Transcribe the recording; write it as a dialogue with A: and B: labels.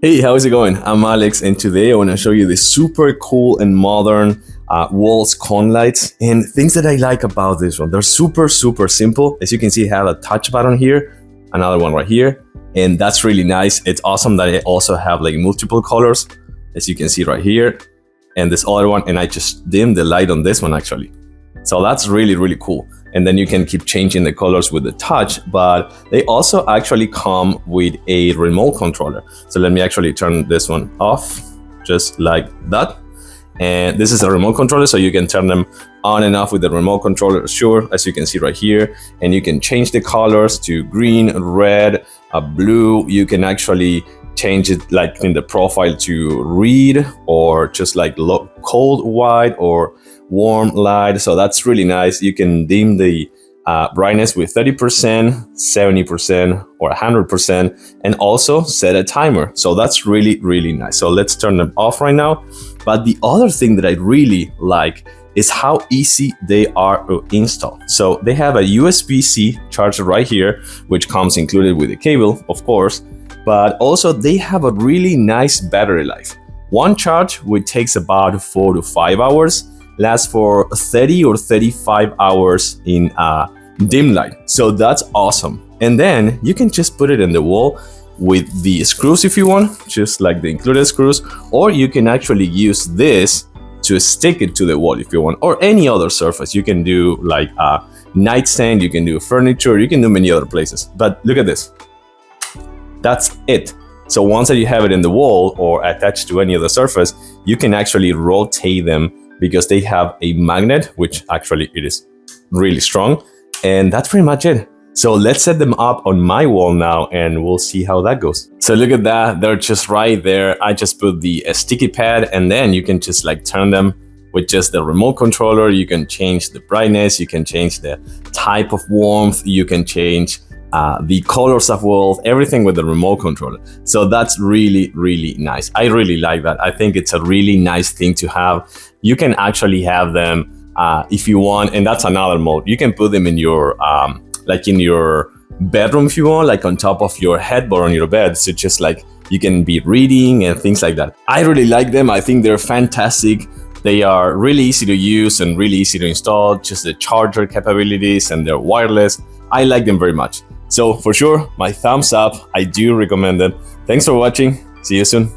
A: Hey, how's it going? I'm Alex, and today I want to show you the super cool and modern wall Sconce lights and things that I like about this one. They're super simple. As you can see, I have a touch button here, another one right here, and that's really nice. It's awesome that I also have like multiple colors, as you can see right here, and this other one, and I just dim the light on this one actually. So that's really cool. And then you can keep changing the colors with the touch, but they also actually come with a remote controller. So let me actually turn this one off, just like that. And this is a remote controller, so you can turn them on and off with the remote controller, sure, as you can see right here. And you can change the colors to green, red, blue. You can actually change it like in the profile to read, or just like cold white or warm light. So that's really nice. You can dim the brightness with 30%, 70%, or 100%, and also set a timer. So that's really nice. So let's turn them off right now. But the other thing that I really like is how easy they are to install. So they have a USB-C charger right here, which comes included with the cable, of course, but also they have a really nice battery life. One charge, which takes about 4 to 5 hours, lasts for 30 or 35 hours in dim light. So that's awesome. And then you can just put it in the wall with the screws if you want, just like the included screws, or you can actually use this to stick it to the wall if you want, or any other surface. You can do like a nightstand, you can do furniture, you can do many other places. But look at this. That's it. So once that you have it in the wall or attached to any other surface, you can actually rotate them because they have a magnet, which actually it is really strong. And that's pretty much it. So let's set them up on my wall now and we'll see how that goes. So look at that, they're just right there. I just put the sticky pad, and then you can just like turn them with just the remote controller. You can change the brightness, you can change the type of warmth, you can change the colors of walls, everything with the remote controller. So that's really nice. I really like that. I think it's a really nice thing to have. You can actually have them if you want, and that's another mode. You can put them in your like in your bedroom if you want, like on top of your headboard on your bed. So just like you can be reading and things like that. I really like them. I think they're fantastic. They are really easy to use and really easy to install. Just the charger capabilities, and they're wireless. I like them very much. So for sure, my thumbs up. I do recommend them. Thanks for watching. See you soon.